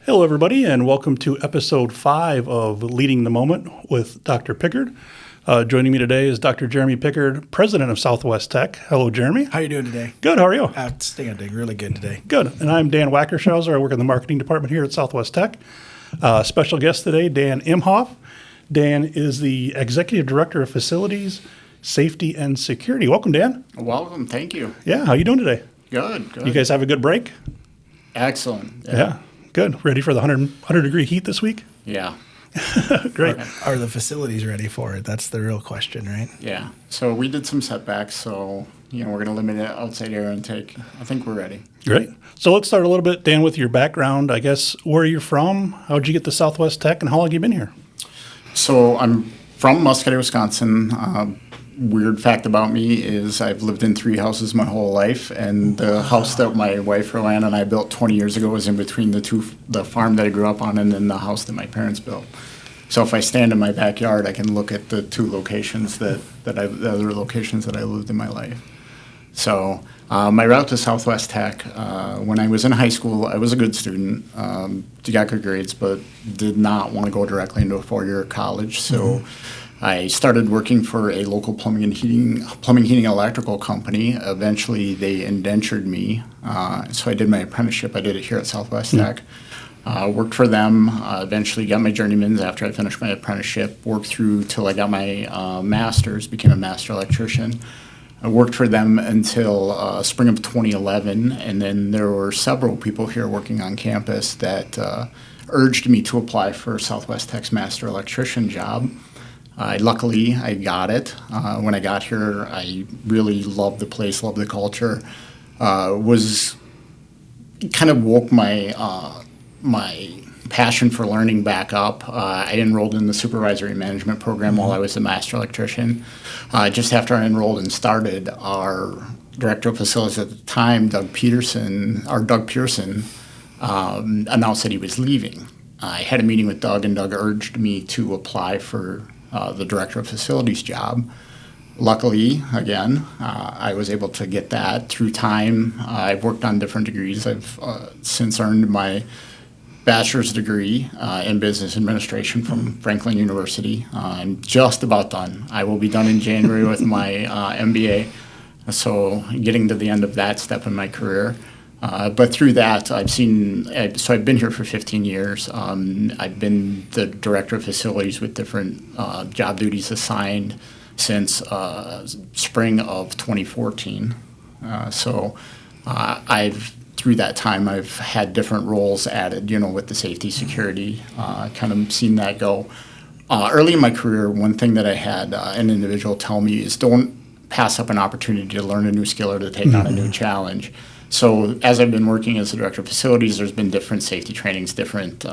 Hello, everybody, and welcome to episode 5 of Leading the Moment with Dr. Pickard. Joining me today is Dr. Jeremy Pickard, president of Southwest Tech. Hello, Jeremy. How are you doing today? Good. How are you? Outstanding. Really good today. Good. And I'm Dan Wackershauser. I work in the marketing department here at Southwest Tech. Special guest today, Dan Imhoff. Dan is the executive director of facilities, safety, and security. Welcome, Dan. Welcome. Thank you. Yeah. How are you doing today? Good. You guys have a good break? Excellent. Yeah. Good. Ready for the 100 degree heat this week? Yeah. Great. Are the facilities ready for it? That's the real question, right? Yeah. So we did some setbacks, so we're going to limit outside air intake. I think we're ready. Great. So let's start a little bit, Dan, with your background. I guess where you're from, how'd you get to Southwest Tech, and how long have you been here? So I'm from Muscatine, Wisconsin. Weird fact about me is I've lived in 3 houses my whole life, and the house that my wife Roanna and I built 20 years ago was in between the farm that I grew up on and then the house that my parents built. So if I stand in my backyard, I can look at the 2 locations the other locations that I lived in my life. So my route to Southwest Tech, when I was in high school, I was a good student, got good grades, but did not want to go directly into a 4-year college. So I started working for a local plumbing, heating, electrical company. Eventually, they indentured me, so I did my apprenticeship. I did it here at Southwest Tech. Worked for them. Eventually, got my journeyman's after I finished my apprenticeship. Worked through till I got my master's. Became a master electrician. I worked for them until spring of 2011, and then there were several people here working on campus that urged me to apply for Southwest Tech's master electrician job. Luckily, I got it. When I got here, I really loved the place, loved the culture. Was kind of woke my passion for learning back up. I enrolled in the supervisory management program while I was a master electrician. Just after I enrolled and started, our director of facilities at the time, Doug Pearson, announced that he was leaving. I had a meeting with Doug, and Doug urged me to apply for the director of facilities job. Luckily, again, I was able to get that through time. I've worked on different degrees. I've since earned my bachelor's degree in business administration from Franklin University. I'm just about done. I will be done in January with my MBA. So getting to the end of that step in my career. But through that, I've been here for 15 years. I've been the director of facilities with different job duties assigned since spring of 2014. Through that time, I've had different roles added, with the safety, security, kind of seen that go. Early in my career, one thing that I had an individual tell me is don't pass up an opportunity to learn a new skill or to take on a new challenge. So as I've been working as the director of facilities, there's been different safety trainings, different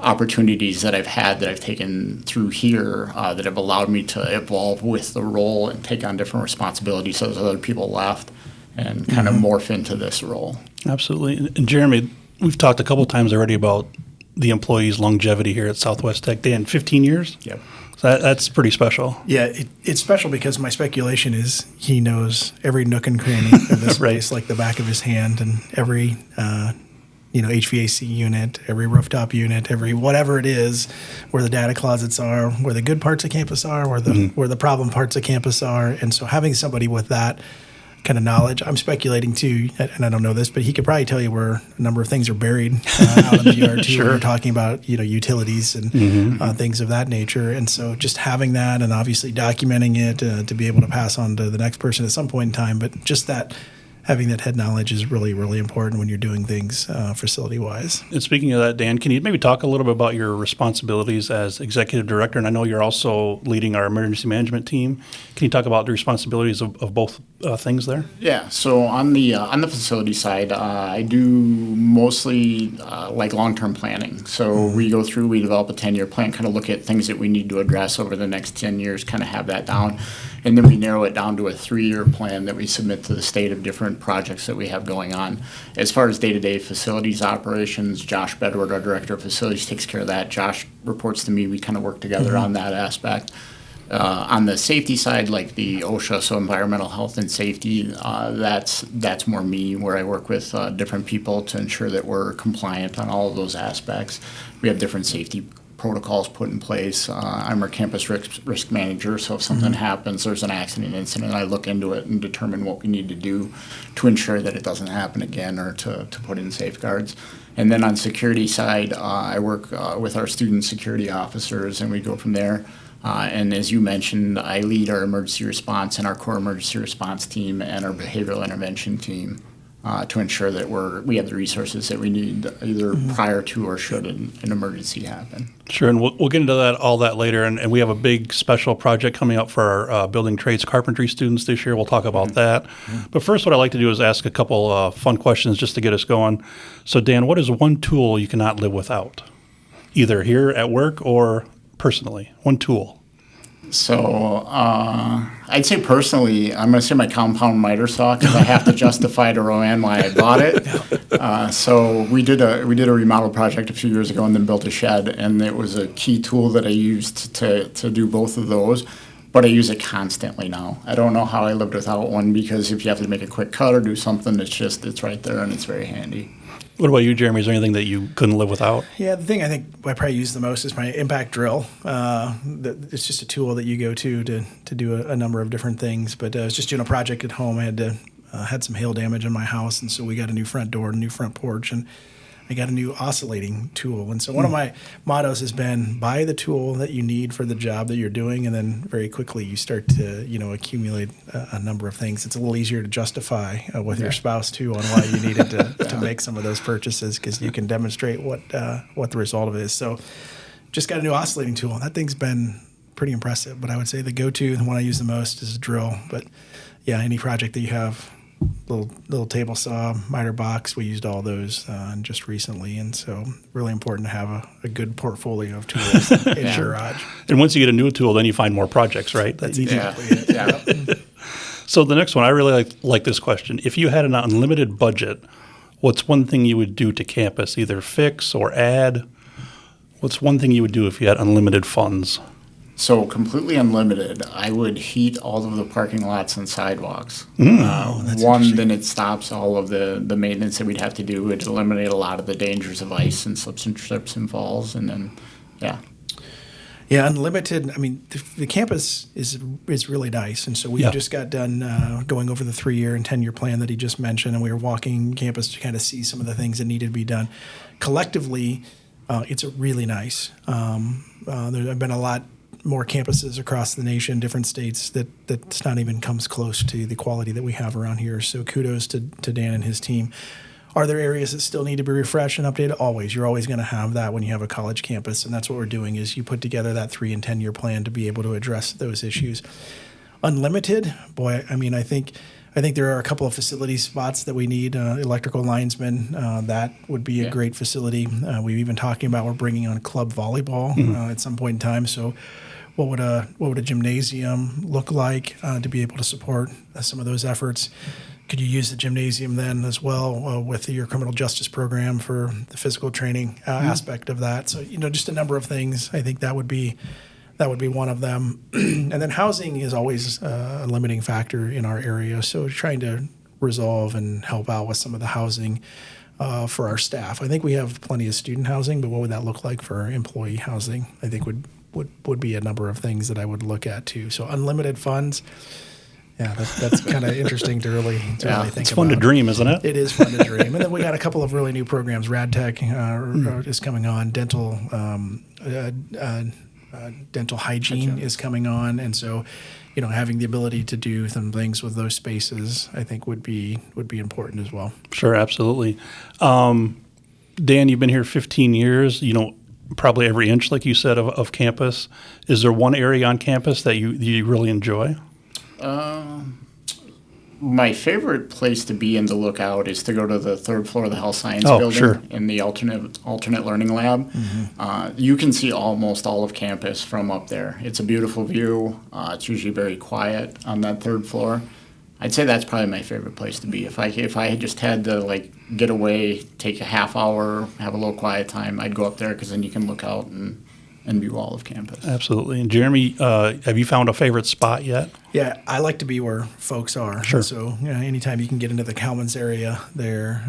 opportunities that I've had that I've taken through here that have allowed me to evolve with the role and take on different responsibilities as other people left and kind of morph into this role. Absolutely. And Jeremy, we've talked a couple times already about the employees' longevity here at Southwest Tech. Dan, 15 years? Yep. So that's pretty special. Yeah, it's special because my speculation is he knows every nook and cranny of this Right. place like the back of his hand, and every HVAC unit, every rooftop unit, every whatever it is, where the data closets are, where the good parts of campus are, where the problem parts of campus are, and so having somebody with that kind of knowledge. I'm speculating too, and I don't know this, but he could probably tell you where a number of things are buried out in the yard too. Sure. When you're talking about utilities and things of that nature, and so just having that and obviously documenting it to be able to pass on to the next person at some point in time, but just that. Having that head knowledge is really, really important when you're doing things facility-wise. And speaking of that, Dan, can you maybe talk a little bit about your responsibilities as executive director? And I know you're also leading our emergency management team. Can you talk about the responsibilities of both things there? Yeah. So on the facility side, I do mostly like long-term planning. So we develop a 10-year plan, kind of look at things that we need to address over the next 10 years, kind of have that down. And then we narrow it down to a 3-year plan that we submit to the state of different projects that we have going on. As far as day-to-day facilities operations, Josh Bedward, our director of facilities, takes care of that. Josh reports to me. We kind of work together on that aspect. On the safety side, like the OSHA, so environmental health and safety, that's more me, where I work with different people to ensure that we're compliant on all of those aspects. We have different safety protocols put in place. I'm our campus risk manager, so if something happens, there's an accident incident, I look into it and determine what we need to do to ensure that it doesn't happen again, or to put in safeguards. And then on security side, I work with our student security officers, and we go from there. And as you mentioned, I lead our emergency response and our core emergency response team and our behavioral intervention team to ensure that we have the resources that we need either prior to or should an emergency happen. Sure, and we'll get into all that later. And we have a big special project coming up for our Building Trades-Carpentry students this year. We'll talk about that. But first, what I like to do is ask a couple fun questions just to get us going. So, Dan, what is one tool you cannot live without, either here at work or personally? One tool. So I'd say personally, I'm going to say my compound miter saw, because I have to justify to Roanne why I bought it. So we did a remodel project a few years ago and then built a shed, and it was a key tool that I used to do both of those. But I use it constantly now. I don't know how I lived without one, because if you have to make a quick cut or do something, it's right there and it's very handy. What about you, Jeremy? Is there anything that you couldn't live without? Yeah, the thing I think I probably use the most is my impact drill. It's just a tool that you go to do a number of different things. But I was just doing a project at home. I had some hail damage in my house, and so we got a new front door, a new front porch, and I got a new oscillating tool. And so one of my mottos has been, buy the tool that you need for the job that you're doing, and then very quickly you start to, accumulate a number of things. It's a little easier to justify with your spouse, too, on why you needed to make some of those purchases, because you can demonstrate what the result of it is. So just got a new oscillating tool. That thing's been pretty impressive. But I would say the go-to, the one I use the most, is a drill. But, yeah, any project that you have, little table saw, miter box, we used all those just recently, and so really important to have a good portfolio of tools in your garage. And once you get a new tool, then you find more projects, right? That's exactly it. Yeah. So the next one, I really like this question. If you had an unlimited budget, what's one thing you would do to campus, either fix or add? What's one thing you would do if you had unlimited funds? So completely unlimited, I would heat all of the parking lots and sidewalks. Then it stops all of the maintenance that we'd have to do. It would eliminate a lot of the dangers of ice and slips and trips and falls. And then, Yeah, unlimited. I mean, the campus is really nice. And so we just got done going over the 3-year and 10-year plan that he just mentioned, and we were walking campus to kind of see some of the things that needed to be done. Collectively, it's really nice. There have been a lot more campuses across the nation, different states, that's not even comes close to the quality that we have around here. So kudos to Dan and his team. Are there areas that still need to be refreshed and updated? Always. You're always going to have that when you have a college campus, and that's what we're doing is you put together that 3 and 10-year plan to be able to address those issues. Unlimited, boy, I mean, I think there are a couple of facility spots that we need. Electrical linesmen, that would be a great facility. We've even talking about we're bringing on club volleyball at some point in time. So what would a gymnasium look like to be able to support some of those efforts? Could you use the gymnasium then as well with your criminal justice program for the physical training aspect of that? So just a number of things. I think that would be one of them. And then housing is always a limiting factor in our area. So trying to resolve and help out with some of the housing for our staff. I think we have plenty of student housing, but what would that look like for employee housing? I think would be a number of things that I would look at too. So unlimited funds. Yeah, that's kind of interesting to really think about. It's fun to dream, isn't it? It is fun to dream. And then we got a couple of really new programs. RadTech is coming on. Dental hygiene is coming on, and so having the ability to do some things with those spaces, I think would be important as well. Sure, absolutely. Dan, you've been here 15 years. Probably every inch, like you said, of campus. Is there one area on campus that you really enjoy? My favorite place to be and to look out is to go to the 3rd floor of the health science building in the alternate learning lab. You can see almost all of campus from up there. It's a beautiful view. It's usually very quiet on that 3rd floor. I'd say that's probably my favorite place to be. If I had just had to get away, take a half hour, have a little quiet time, I'd go up there because then you can look out and and view all of campus. Absolutely. And Jeremy, have you found a favorite spot yet? Yeah, I like to be where folks are. Sure. So, anytime you can get into the Commons area there,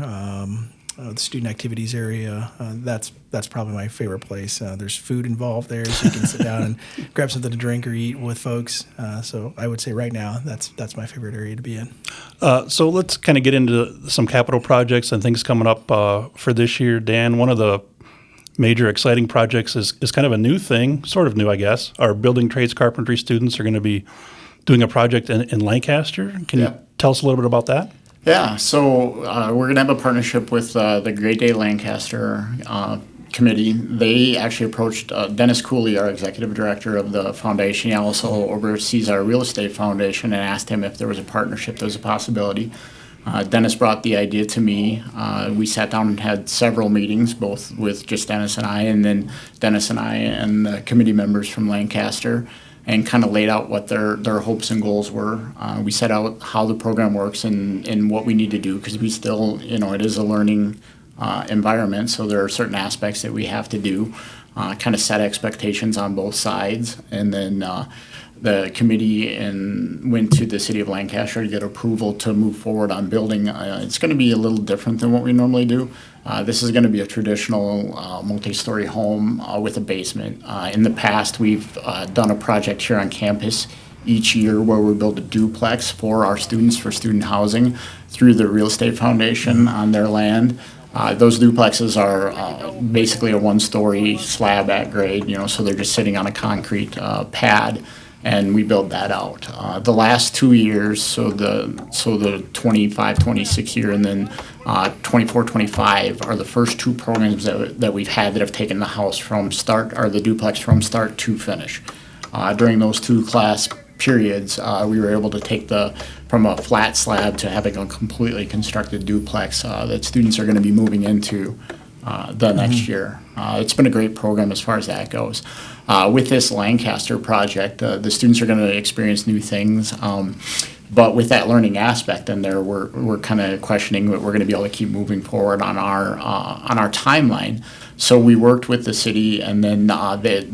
the student activities area, that's probably my favorite place. There's food involved there, so you can sit down and grab something to drink or eat with folks. So I would say right now that's my favorite area to be in. So let's kind of get into some capital projects and things coming up for this year. Dan, one of the major exciting projects is kind of a new thing, sort of new, I guess. Our Building Trades-Carpentry students are going to be doing a project in Lancaster. Can you tell us a little bit about that? Yeah, so we're going to have a partnership with the Great Day Lancaster committee. They actually approached Dennis Cooley, our executive director of the foundation. He also oversees our real estate foundation, and asked him if there was a partnership, there was a possibility. Dennis brought the idea to me. We sat down and had several meetings, both with just Dennis and I, and then Dennis and I and the committee members from Lancaster, and kind of laid out what their hopes and goals were. We set out how the program works and what we need to do, because we still, it is a learning environment, so there are certain aspects that we have to do, kind of set expectations on both sides, and then the committee went to the city of Lancaster to get approval to move forward on building. It's going to be a little different than what we normally do. This is going to be a traditional multi-story home with a basement. In the past, we've done a project here on campus each year where we build a duplex for our students for student housing through the real estate foundation on their land. Those duplexes are basically a one-story slab at grade, so they're just sitting on a concrete pad, and we build that out. The last 2 years, so the 25-26 year, and then 24-25 are the first two programs that we've had that have taken the house from start, or the duplex from start to finish. During those two class periods, we were able to take from a flat slab to having a completely constructed duplex that students are going to be moving into the next year. It's been a great program as far as that goes. With this Lancaster project, the students are going to experience new things, but with that learning aspect in there, we're kind of questioning that we're going to be able to keep moving forward on our timeline. So we worked with the city, and then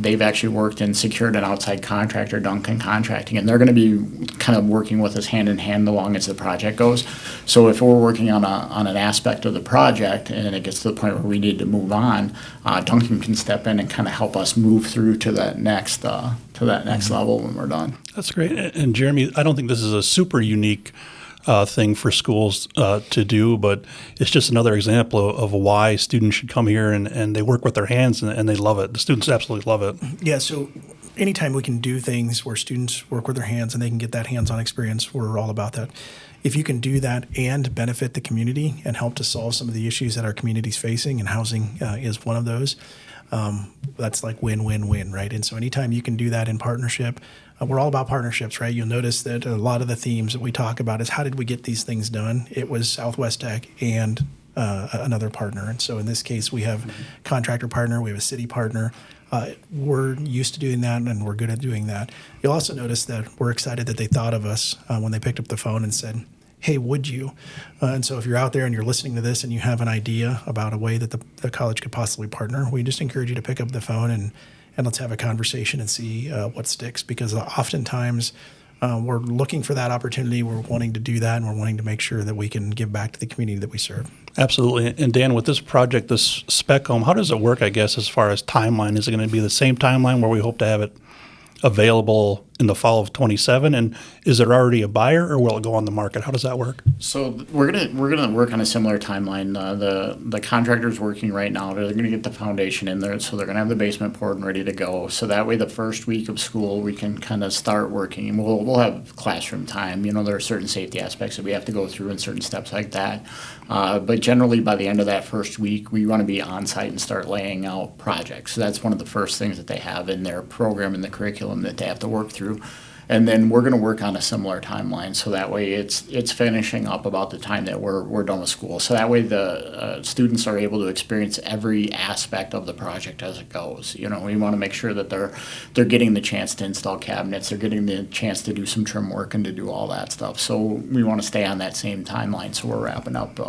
they've actually worked and secured an outside contractor, Duncan Contracting, and they're going to be kind of working with us hand in hand along as the project goes. So if we're working on an aspect of the project and it gets to the point where we need to move on, Duncan can step in and kind of help us move through to that next level when we're done. That's great. And Jeremy, I don't think this is a super unique thing for schools to do, but it's just another example of why students should come here and they work with their hands and they love it. The students absolutely love it. Yeah, so anytime we can do things where students work with their hands and they can get that hands-on experience, we're all about that. If you can do that and benefit the community and help to solve some of the issues that our community's facing, and housing is one of those, that's like win-win-win, right? And so anytime you can do that in partnership, we're all about partnerships, right? You'll notice that a lot of the themes that we talk about is how did we get these things done? It was Southwest Tech and another partner. And so in this case, we have contractor partner, we have a city partner. We're used to doing that, and we're good at doing that. You'll also notice that we're excited that they thought of us when they picked up the phone and said, hey, would you? And so if you're out there and you're listening to this and you have an idea about a way that the college could possibly partner, we just encourage you to pick up the phone and let's have a conversation and see what sticks, because oftentimes we're looking for that opportunity. We're wanting to do that, and we're wanting to make sure that we can give back to the community that we serve. Absolutely. And Dan, with this project, this spec home, how does it work, I guess, as far as timeline? Is it going to be the same timeline where we hope to have it available in the fall of 27? And is there already a buyer, or will it go on the market? How does that work? So we're gonna work on a similar timeline. The contractor's working right now. They're gonna get the foundation in there, so they're gonna have the basement poured and ready to go. So that way, the first week of school, we can kind of start working, and we'll have classroom time. There are certain safety aspects that we have to go through and certain steps like that. But generally, by the end of that first week, we want to be on site and start laying out projects. So that's one of the first things that they have in their program and the curriculum that they have to work through. And then we're going to work on a similar timeline, so that way it's finishing up about the time that we're done with school. So that way the students are able to experience every aspect of the project as it goes. We want to make sure that they're getting the chance to install cabinets, they're getting the chance to do some trim work and to do all that stuff. So we want to stay on that same timeline. So we're wrapping up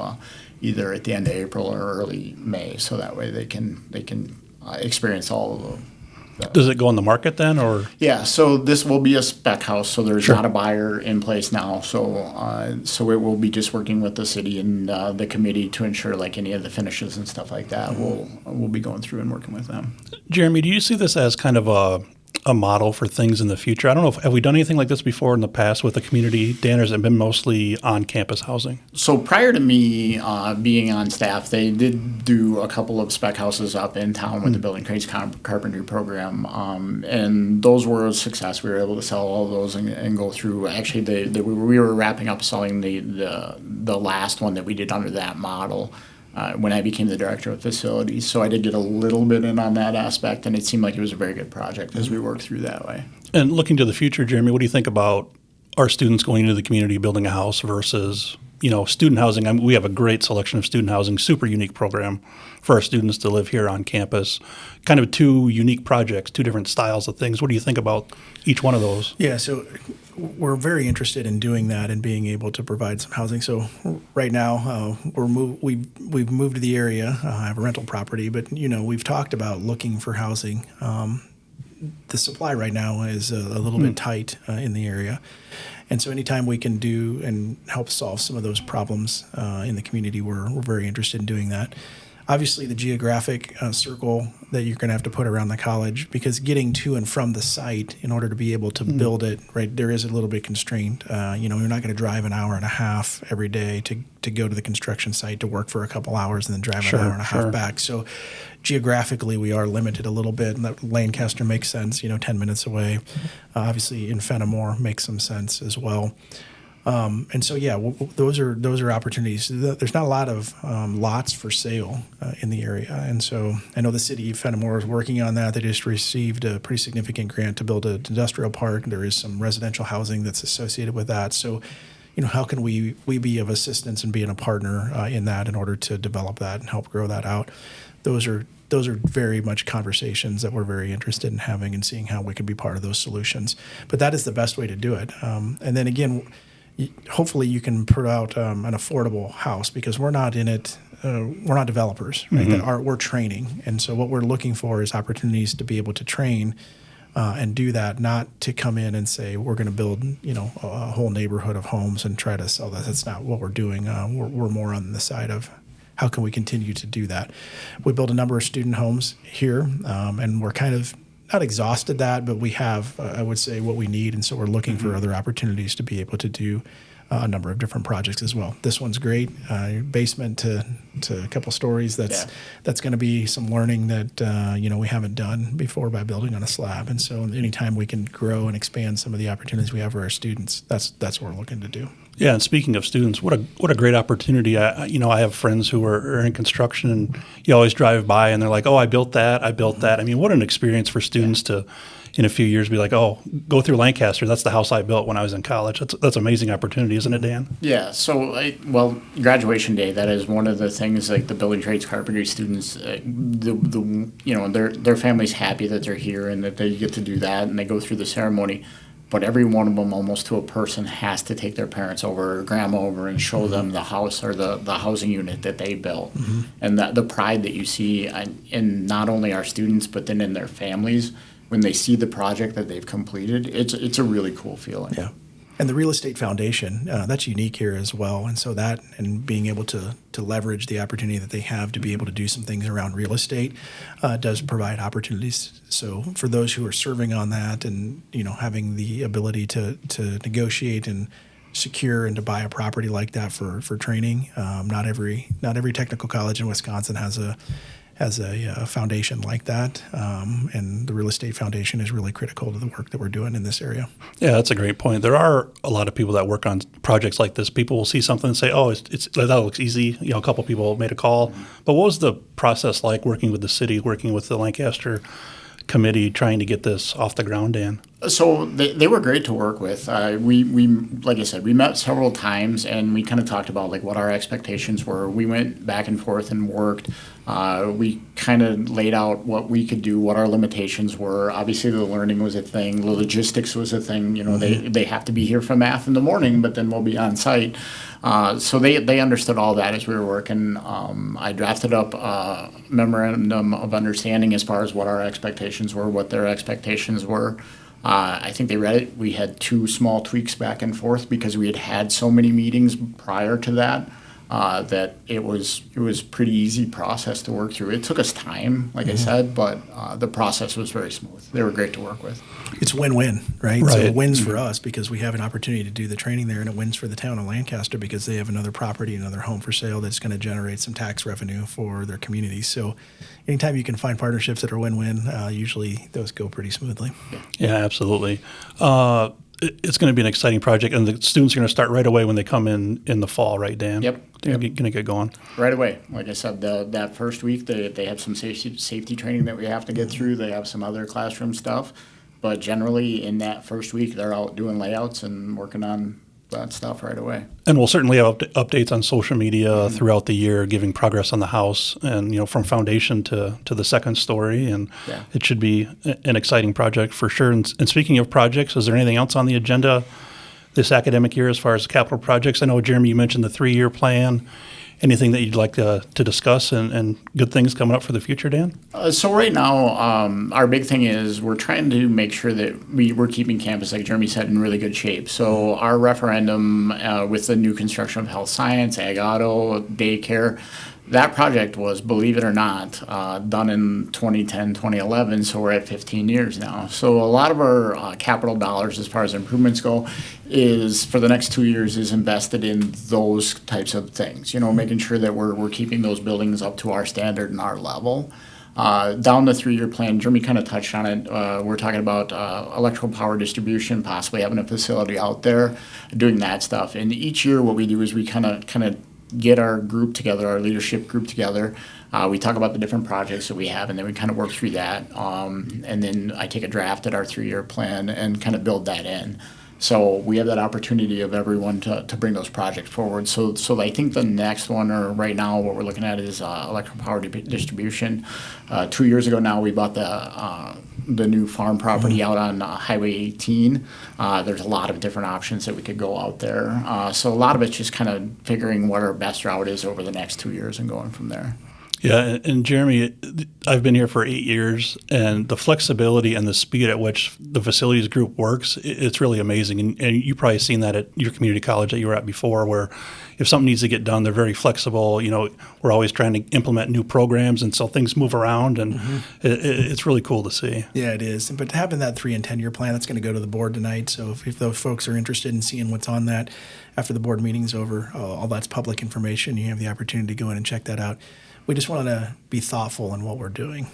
either at the end of April or early May, so that way they can experience all of Does it go on the market then, or? Yeah, so this will be a spec house, so there's not a buyer in place now. So it will be just working with the city and the committee to ensure like any of the finishes and stuff like that. We'll be going through and working with them. Jeremy, do you see this as kind of a model for things in the future? I don't know have we done anything like this before in the past with the community, Dan, or has it been mostly on-campus housing? So prior to me being on staff, they did do a couple of spec houses up in town with the Building Trades-Carpentry program, and those were a success. We were able to sell all of those and go through. Actually, we were wrapping up selling the last one that we did under that model when I became the director of facilities. So I did get a little bit in on that aspect, and it seemed like it was a very good project as we worked through that way. And looking to the future, Jeremy, what do you think about our students going into the community building a house versus, student housing? I mean, we have a great selection of student housing, super unique program for our students to live here on campus. Kind of two unique projects, two different styles of things. What do you think about each one of those? Yeah, so we're very interested in doing that and being able to provide some housing. So right now, we've moved to the area. I have a rental property, but we've talked about looking for housing. The supply right now is a little bit tight in the area. And so anytime we can do and help solve some of those problems in the community, we're very interested in doing that. Obviously, the geographic circle that you're going to have to put around the college, because getting to and from the site in order to be able to build it, right, there is a little bit constrained. You're not going to drive an hour and a half every day to go to the construction site to work for a couple hours and then drive an hour and a half back. So geographically, we are limited a little bit. And Lancaster makes sense, 10 minutes away. Obviously, in Fenimore makes some sense as well. And so, those are opportunities. There's not a lot of lots for sale in the area. And so I know the city of Fenimore is working on that. They just received a pretty significant grant to build an industrial park. There is some residential housing that's associated with that. So, how can we be of assistance and being a partner in that in order to develop that and help grow that out? Those are very much conversations that we're very interested in having and seeing how we can be part of those solutions. But that is the best way to do it. And then again, hopefully you can put out an affordable house, because we're not in it. We're not developers, right? We're training, and so what we're looking for is opportunities to be able to train and do that, not to come in and say we're going to build a whole neighborhood of homes and try to sell that. That's not what we're doing. We're more on the side of how can we continue to do that. We build a number of student homes here, and we're kind of not exhausted that, but we have, I would say, what we need. And so we're looking for other opportunities to be able to do a number of different projects as well. This one's great. Basement to a couple stories. That's going to be some learning that, we haven't done before by building on a slab. And so anytime we can grow and expand some of the opportunities we have for our students, that's what we're looking to do. Yeah, and speaking of students, what a great opportunity. I have friends who are in construction, and you always drive by and they're like, oh, I built that. I mean, what an experience for students to, in a few years, be like, oh, go through Lancaster. That's the house I built when I was in college. That's an amazing opportunity, isn't it, Dan? Yeah, so, graduation day, that is one of the things, like the Building Trades-Carpentry students, their family's happy that they're here and that they get to do that, and they go through the ceremony. But every one of them, almost to a person, has to take their parents over or grandma over and show them the house or the housing unit that they built. And the pride that you see in not only our students, but then in their families, when they see the project that they've completed, it's a really cool feeling. Yeah. And the real estate foundation, that's unique here as well. And so that, and being able to leverage the opportunity that they have to be able to do some things around real estate does provide opportunities. So for those who are serving on that and, having the ability to negotiate and secure and to buy a property like that for training, not every technical college in Wisconsin has a foundation like that, and the real estate foundation is really critical to the work that we're doing in this area. Yeah, that's a great point. There are a lot of people that work on projects like this. People will see something and say, oh, that looks easy. A couple people made a call. But what was the process like working with the city, working with the Lancaster committee, trying to get this off the ground, Dan? So they were great to work with. We like I said, we met several times and we kind of talked about like what our expectations were. We went back and forth and worked. We kind of laid out what we could do, what our limitations were. Obviously, the learning was a thing. The logistics was a thing. You know, they have to be here for math in the morning, but then we'll be on site. So they understood all that as we were working. I drafted up a memorandum of understanding as far as what our expectations were, what their expectations were. I think they read it. We had 2 small tweaks back and forth because we had so many meetings prior to that that it was pretty easy process to work through. It took us time, like I said, but the process was very smooth. They were great to work with. It's win-win, right? Right. So it wins for us because we have an opportunity to do the training there, and it wins for the town of Lancaster because they have another property, another home for sale that's going to generate some tax revenue for their community. So anytime you can find partnerships that are win-win, usually those go pretty smoothly. Yeah, absolutely. It's going to be an exciting project, and the students are going to start right away when they come in the fall, right, Dan? Yep. They're going to get going. Right away. Like I said, that first week they have some safety training that we have to get through. They have some other classroom stuff. But generally in that first week, they're out doing layouts and working on that stuff right away. And we'll certainly have updates on social media throughout the year, giving progress on the house, and from foundation to the second story. And it should be an exciting project for sure. And speaking of projects, is there anything else on the agenda this academic year as far as capital projects? I know, Jeremy, you mentioned the 3-year plan. Anything that you'd like to discuss and good things coming up for the future, Dan? So right now, our big thing is we're trying to make sure that we're keeping campus, like Jeremy said, in really good shape. So our referendum with the new construction of health science, ag auto, daycare, that project was, believe it or not, done in 2010, 2011, so we're at 15 years now. So a lot of our capital dollars as far as improvements go is, for the next 2 years, is invested in those types of things, making sure that we're keeping those buildings up to our standard and our level. Down the 3-year plan, Jeremy kind of touched on it. We're talking about electrical power distribution, possibly having a facility out there, doing that stuff. And each year what we do is we kind of get our group together, our leadership group together. We talk about the different projects that we have, and then we kind of work through that. And then I take a draft at our 3-year plan and kind of build that in. So we have that opportunity of everyone to bring those projects forward. So I think the next one, or right now what we're looking at, is electrical power distribution. 2 years ago now we bought the new farm property out on Highway 18. There's a lot of different options that we could go out there. So a lot of it's just kind of figuring what our best route is over the next 2 years and going from there. Yeah, and Jeremy, I've been here for 8 years, and the flexibility and the speed at which the facilities group works, it's really amazing. And you've probably seen that at your community college that you were at before, where if something needs to get done, they're very flexible. We're always trying to implement new programs, and so things move around, and it's really cool to see. Yeah, it is. But having that 3 and 10-year plan, that's going to go to the board tonight. So if those folks are interested in seeing what's on that after the board meeting's over, all that's public information. You have the opportunity to go in and check that out. We just want to be thoughtful in what we're doing.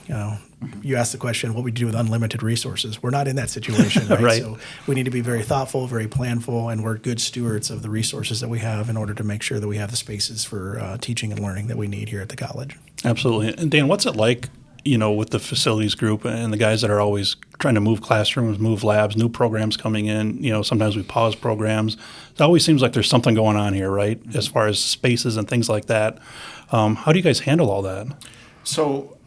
You asked the question, what we do with unlimited resources. We're not in that situation, right? Right. So we need to be very thoughtful, very planful, and we're good stewards of the resources that we have in order to make sure that we have the spaces for teaching and learning that we need here at the college. Absolutely. And Dan, what's it like, with the facilities group and the guys that are always trying to move classrooms, move labs, new programs coming in? Sometimes we pause programs. It always seems like there's something going on here, right? As far as spaces and things like that. How do you guys handle all that? So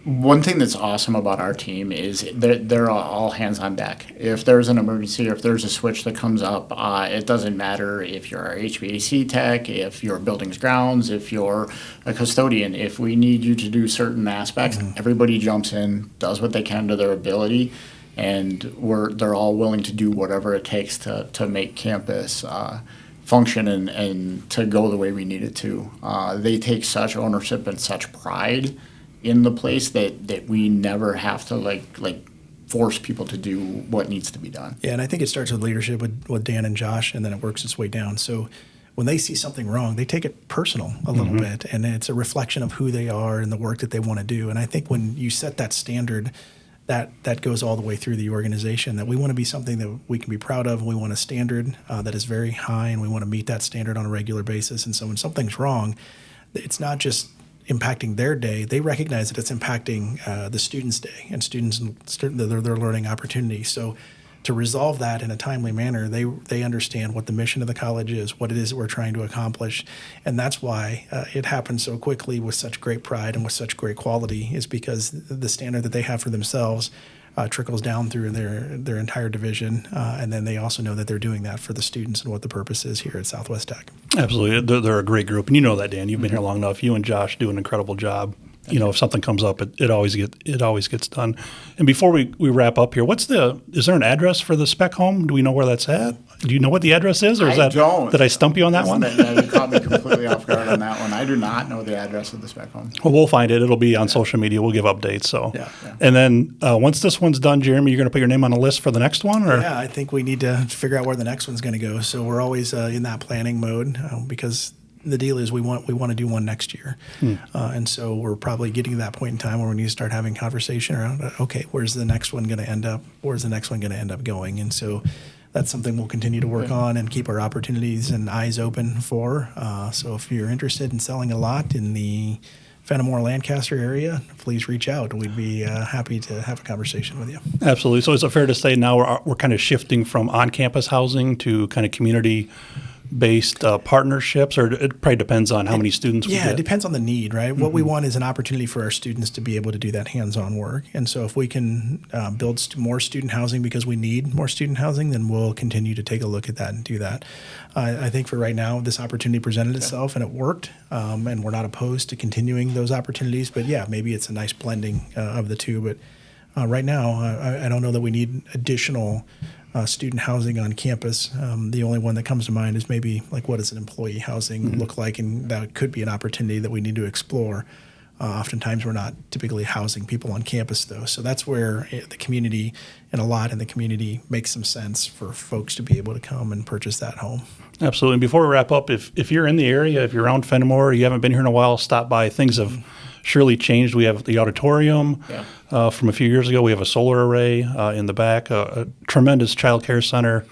one thing that's awesome about our team is they're all hands on deck. If there's an emergency, or if there's a switch that comes up, it doesn't matter if you're a HVAC tech, if you're buildings grounds, if you're a custodian. If we need you to do certain aspects, everybody jumps in, does what they can to their ability, and they're all willing to do whatever it takes to make campus function and to go the way we need it to. They take such ownership and such pride in the place that we never have to like force people to do what needs to be done. Yeah, and I think it starts with leadership with Dan and Josh, and then it works its way down. So when they see something wrong, they take it personal a little bit, and it's a reflection of who they are and the work that they want to do. And I think when you set that standard, that goes all the way through the organization, that we want to be something that we can be proud of. We want a standard that is very high, and we want to meet that standard on a regular basis. And so when something's wrong, it's not just impacting their day. They recognize that it's impacting the students' day and their learning opportunities. So to resolve that in a timely manner, they understand what the mission of the college is, what it is that we're trying to accomplish. And that's why it happens so quickly with such great pride and with such great quality, is because the standard that they have for themselves trickles down through their entire division. And then they also know that they're doing that for the students and what the purpose is here at Southwest Tech. Absolutely. They're a great group. And you know that, Dan. You've been here long enough. You and Josh do an incredible job. You know, if something comes up, it always gets done. And before we wrap up here, is there an address for the spec home? Do we know where that's at? Do you know what the address is, or don't. Did I stump you on that one? You caught me completely off guard on that one. I do not know the address of the spec home. Well, we'll find it. It'll be on social media. We'll give updates. So, Yeah. And then once this one's done, Jeremy, you're going to put your name on the list for the next one, or? Yeah, I think we need to figure out where the next one's going to go. So we're always in that planning mode because the deal is we want to do one next year. And so we're probably getting to that point in time where we need to start having conversation around, okay, where's the next one going to end up? Where's the next one going to end up going? And so that's something we'll continue to work on and keep our opportunities and eyes open for. So if you're interested in selling a lot in the Fenimore, Lancaster area, please reach out. We'd be happy to have a conversation with you. Absolutely. So is it fair to say now we're kind of shifting from on-campus housing to kind of community-based partnerships, or it probably depends on how many students we get? Yeah, it depends on the need, right? What we want is an opportunity for our students to be able to do that hands-on work. And so if we can build more student housing because we need more student housing, then we'll continue to take a look at that and do that. I think for right now, this opportunity presented itself and it worked, and we're not opposed to continuing those opportunities. But yeah, maybe it's a nice blending of the two. But right now, I don't know that we need additional student housing on campus. The only one that comes to mind is maybe like, what does an employee housing look like? And that could be an opportunity that we need to explore. Oftentimes we're not typically housing people on campus though. So that's where the community and a lot in the community makes some sense for folks to be able to come and purchase that home. Absolutely. And before we wrap up, if you're in the area, if you're around Fenimore, you haven't been here in a while, stop by. Things have surely changed. We have the auditorium from a few years ago. We have a solar array in the back, a tremendous child care center.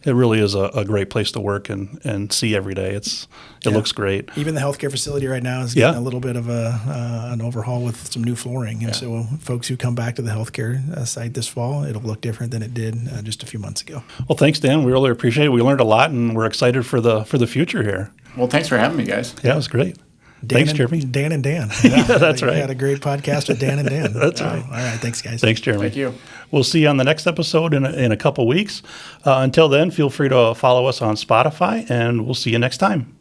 It really is a great place to work and see every day. It looks great. Even the healthcare facility right now is getting a little bit of an overhaul with some new flooring. And so folks who come back to the healthcare site this fall, it'll look different than it did just a few months ago. Well, thanks, Dan. We really appreciate it. We learned a lot, and we're excited for the future here. Well, thanks for having me, guys. Yeah, it was great. Thanks, Jeremy. Dan and Dan. Yeah, that's right. We had a great podcast with Dan and Dan. That's right. All right. Thanks, guys. Thanks, Jeremy. Thank you. We'll see you on the next episode in a couple weeks. Until then, feel free to follow us on Spotify, and we'll see you next time.